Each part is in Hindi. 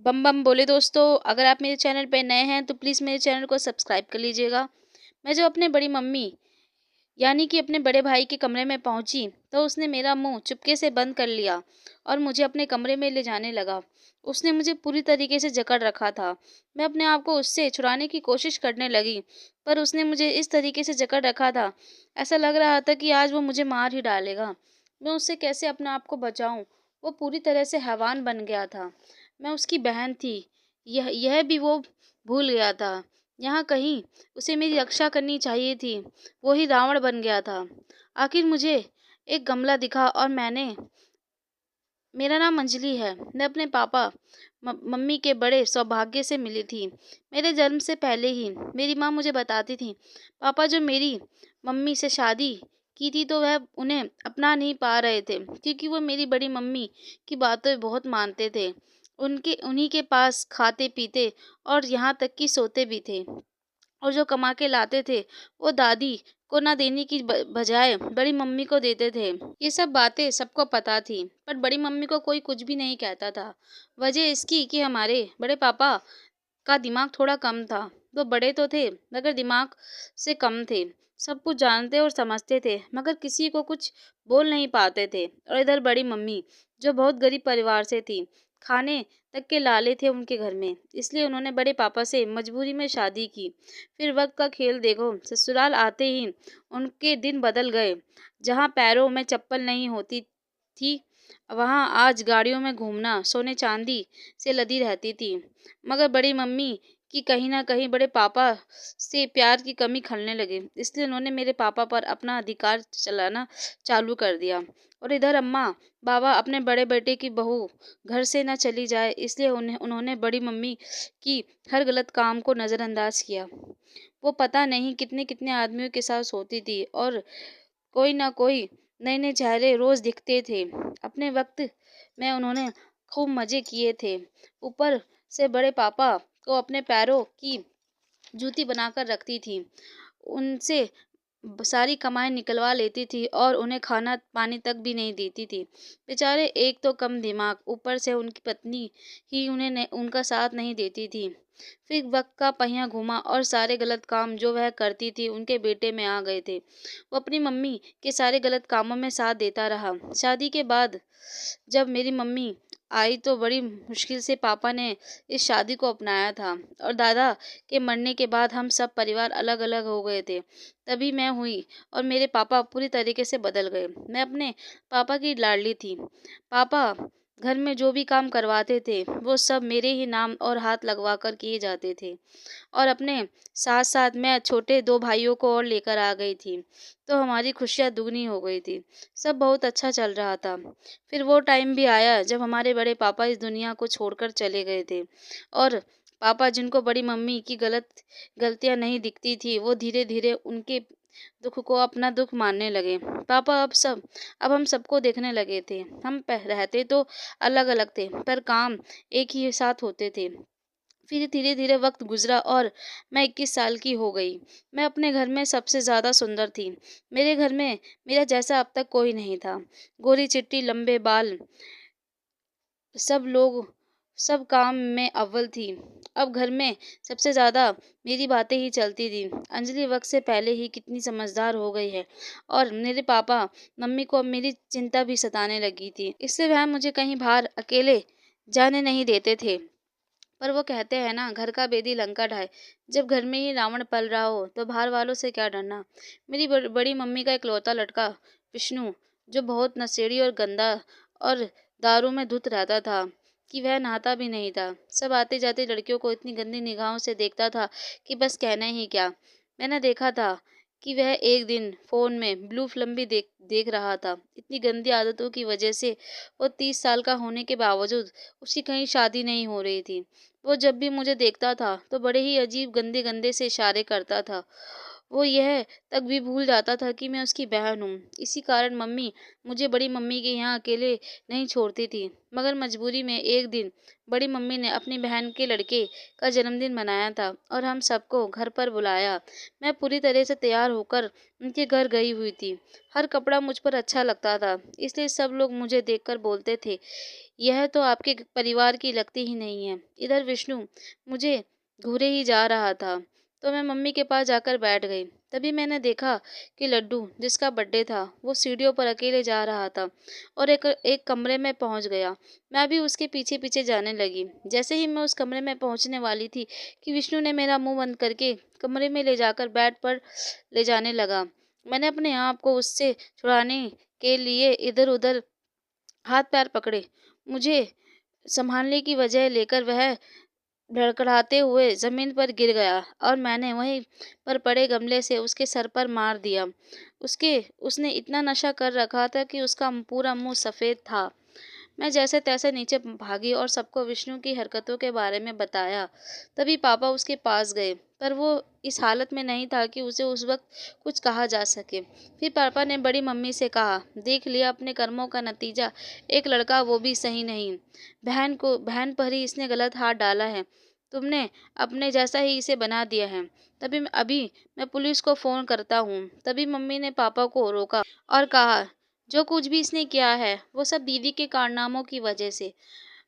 बम बम बोले दोस्तों। अगर आप मेरे चैनल पे नए हैं तो प्लीज़ मेरे चैनल को सब्सक्राइब कर लीजिएगा। मैं जब अपने बड़ी मम्मी यानी कि अपने बड़े भाई के कमरे में पहुंची तो उसने मेरा मुंह चुपके से बंद कर लिया और मुझे अपने कमरे में ले जाने लगा। उसने मुझे पूरी तरीके से जकड़ रखा था। मैं अपने आप को उससे छुड़ाने की कोशिश करने लगी, पर उसने मुझे इस तरीके से जकड़ रखा था, ऐसा लग रहा था कि आज वो मुझे मार ही डालेगा। मैं उससे कैसे अपने आप को बचाऊं? वो पूरी तरह से हैवान बन गया था। मैं उसकी बहन थी, यह भी वो भूल गया था। यहाँ कहीं उसे मेरी रक्षा करनी चाहिए थी, वो ही रावण बन गया था। आखिर मुझे एक गमला दिखा और मेरा नाम अंजलि है। मैं अपने पापा मम्मी के बड़े सौभाग्य से मिली थी। मेरे जन्म से पहले ही मेरी माँ मुझे बताती थी, पापा जो मेरी मम्मी से शादी की थी तो वह उन्हें अपना नहीं पा रहे थे, क्योंकि वो मेरी बड़ी मम्मी की बातें बहुत मानते थे। उनके उन्हीं के पास खाते पीते और यहाँ तक कि सोते भी थे। और जो कमा के लाते थे वो दादी को ना देने की बजाय बड़ी मम्मी को देते थे। ये सब बातें सबको पता थी, पर बड़ी मम्मी को कोई कुछ भी नहीं कहता था। वजह इसकी कि हमारे बड़े पापा का दिमाग थोड़ा कम था। वो बड़े तो थे मगर दिमाग से कम थे। सब कुछ जानते और समझते थे मगर किसी को कुछ बोल नहीं पाते थे। और इधर बड़ी मम्मी जो बहुत गरीब परिवार से थी, खाने तक के लाले थे उनके घर में, इसलिए उन्होंने बड़े पापा से मजबूरी में शादी की। फिर वक्त का खेल देखो, ससुराल आते ही उनके दिन बदल गए। जहाँ पैरों में चप्पल नहीं होती थी, वहाँ आज गाड़ियों में घूमना सोने चांदी से लदी रहती थी। मगर बड़ी मम्मी की कहीं ना कहीं बड़े पापा से प्यार की कमी खलने लगी, इसलिए उन्होंने मेरे पापा पर अपना अधिकार चलाना चालू कर दिया। और इधर अम्मा बाबा अपने बड़े बेटे की बहू घर से न चली जाए, इसलिए उन्होंने बड़ी मम्मी की हर गलत काम को नज़रअंदाज किया। वो पता नहीं कितने कितने आदमियों के साथ सोती थी और कोई ना कोई नए नए चेहरे रोज दिखते थे। अपने वक्त में उन्होंने खूब मजे किए थे। ऊपर से बड़े पापा को अपने पैरों की जूती बनाकर रखती थी। उनसे सारी कमाई निकलवा लेती थी और उन्हें खाना पानी तक भी नहीं देती थी। बेचारे एक तो कम दिमाग, ऊपर से उनकी पत्नी ही उनका साथ नहीं देती थी। फिर वक्त का पहिया घुमा और सारे गलत काम जो वह करती थी उनके बेटे में आ गए थे। वो अपनी मम्मी के सारे गलत कामों में साथ देता रहा। शादी के बाद जब मेरी मम्मी आई तो बड़ी मुश्किल से पापा ने इस शादी को अपनाया था। और दादा के मरने के बाद हम सब परिवार अलग अलग हो गए थे। तभी मैं हुई और मेरे पापा पूरी तरीके से बदल गए। मैं अपने पापा की लाडली थी। पापा घर में जो भी काम करवाते थे वो सब मेरे ही नाम और हाथ लगवा कर किए जाते थे। और अपने साथ साथ मैं छोटे दो भाइयों को और लेकर आ गई थी, तो हमारी खुशियाँ दुगनी हो गई थी। सब बहुत अच्छा चल रहा था। फिर वो टाइम भी आया जब हमारे बड़े पापा इस दुनिया को छोड़कर चले गए थे। और पापा जिनको बड़ी मम्मी की गलतियां नहीं दिखती थी, वो धीरे धीरे उनके दुख को अपना दुख मानने लगे। पापा अब हम सबको देखने लगे थे। हम रहते तो अलग अलग थे पर काम एक ही साथ होते थे। फिर धीरे धीरे वक्त गुजरा और मैं 21 साल की हो गई। मैं अपने घर में सबसे ज़्यादा सुंदर थी। मेरे घर में मेरा जैसा अब तक कोई नहीं था। गोरी चिट्टी लंबे बाल, सब लोग सब काम में अव्वल थी। अब घर में सबसे ज़्यादा मेरी बातें ही चलती थी। अंजलि वक्त से पहले ही कितनी समझदार हो गई है और मेरे पापा मम्मी को अब मेरी चिंता भी सताने लगी थी। इससे वह मुझे कहीं बाहर अकेले जाने नहीं देते थे। पर वो कहते हैं ना, घर का बेदी लंका ढाए। जब घर में ही रावण पल रहा हो तो बाहर वालों से क्या डरना। मेरी बड़ी मम्मी का इकलौता लड़का विष्णु, जो बहुत नशेड़ी और गंदा और दारू में धुत रहता था कि वह नहाता भी नहीं था। सब आते जाते लड़कियों को इतनी गंदी निगाहों से देखता था कि बस कहना ही क्या। मैंने देखा था कि वह एक दिन फोन में ब्लू फिल्म भी देख देख रहा था। इतनी गंदी आदतों की वजह से वो 30 साल का होने के बावजूद उसकी कहीं शादी नहीं हो रही थी। वो जब भी मुझे देखता था तो बड़े ही अजीब गंदे गंदे से इशारे करता था। वो यह तक भी भूल जाता था कि मैं उसकी बहन हूँ। इसी कारण मम्मी मुझे बड़ी मम्मी के यहाँ अकेले नहीं छोड़ती थी। मगर मजबूरी में एक दिन बड़ी मम्मी ने अपनी बहन के लड़के का जन्मदिन मनाया था और हम सबको घर पर बुलाया। मैं पूरी तरह से तैयार होकर उनके घर गई हुई थी। हर कपड़ा मुझ पर अच्छा लगता था, इसलिए सब लोग मुझे देखकर बोलते थे, यह तो आपके परिवार की लगती ही नहीं है। इधर विष्णु मुझे घूरे ही जा रहा था, तो मैं मम्मी के पास जाकर बैठ गई। तभी मैंने देखा कि लड्डू, जिसका बर्थडे था, वो सीढ़ियों पर अकेले जा रहा था और एक एक कमरे में पहुंच गया। मैं भी उसके पीछे पीछे जाने लगी। जैसे ही मैं उस कमरे में पहुंचने वाली थी कि विष्णु ने मेरा मुंह बंद करके कमरे में ले जाकर बेड पर ले जाने लगा। मैंने अपने आप को उससे छुड़ाने के लिए इधर उधर हाथ पैर पकड़े। मुझे संभालने की वजह लेकर वह लड़खड़ाते हुए जमीन पर गिर गया और मैंने वहीं पर पड़े गमले से उसके सर पर मार दिया। उसने इतना नशा कर रखा था कि उसका पूरा मुंह सफेद था। मैं जैसे तैसे नीचे भागी और सबको विष्णु की हरकतों के बारे में बताया। तभी पापा उसके पास गए, पर वो इस हालत में नहीं था कि उसे उस वक्त कुछ कहा जा सके। फिर पापा ने बड़ी मम्मी से कहा, देख लिया अपने कर्मों का नतीजा, एक लड़का वो भी सही नहीं। बहन पर ही इसने गलत हाथ डाला है। तुमने अपने जैसा ही इसे बना दिया है। अभी मैं पुलिस को फोन करता हूँ। तभी मम्मी ने पापा को रोका और कहा, जो कुछ भी इसने किया है वो सब दीदी के कारनामों की वजह से,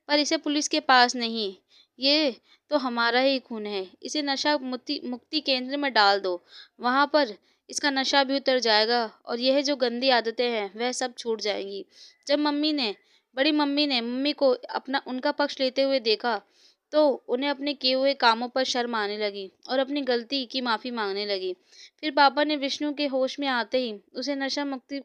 पर इसे पुलिस के पास नहीं। ये तो हमारा ही खून है। इसे नशा मुक्ति मुक्ति केंद्र में डाल दो। वहां पर इसका नशा भी उतर जाएगा और यह जो गंदी आदतें हैं वह सब छूट जाएंगी। जब बड़ी मम्मी ने मम्मी को अपना उनका पक्ष लेते हुए देखा, तो उन्हें अपने किए हुए कामों पर शर्म आने लगी और अपनी गलती की माफी मांगने लगी। फिर पापा ने विष्णु के होश में आते ही उसे नशा मुक्ति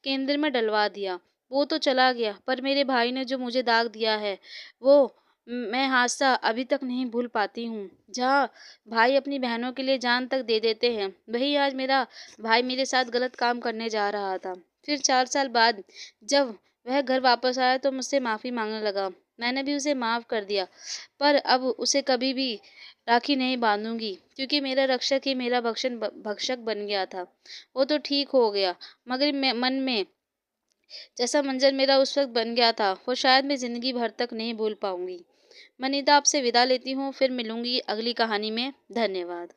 केंद्र में डलवा दिया। वो तो चला गया, पर मेरे भाई ने जो मुझे दाग दिया है, वो मैं हादसा अभी तक नहीं भूल पाती हूँ। जहाँ भाई अपनी बहनों के लिए जान तक दे देते हैं, वही आज मेरा भाई मेरे साथ गलत काम करने जा रहा था। फिर 4 साल बाद जब वह घर वापस आया तो मुझसे माफी मांगने लगा। मैंने भी उसे माफ कर दिया, पर अब उसे कभी भी राखी नहीं बांधूंगी, क्योंकि मेरा रक्षक ही मेरा भक्षक बन गया था। वो तो ठीक हो गया, मगर मन में जैसा मंजर मेरा उस वक्त बन गया था, वो शायद मैं जिंदगी भर तक नहीं भूल पाऊंगी। मनीता, आपसे विदा लेती हूँ, फिर मिलूंगी अगली कहानी में। धन्यवाद।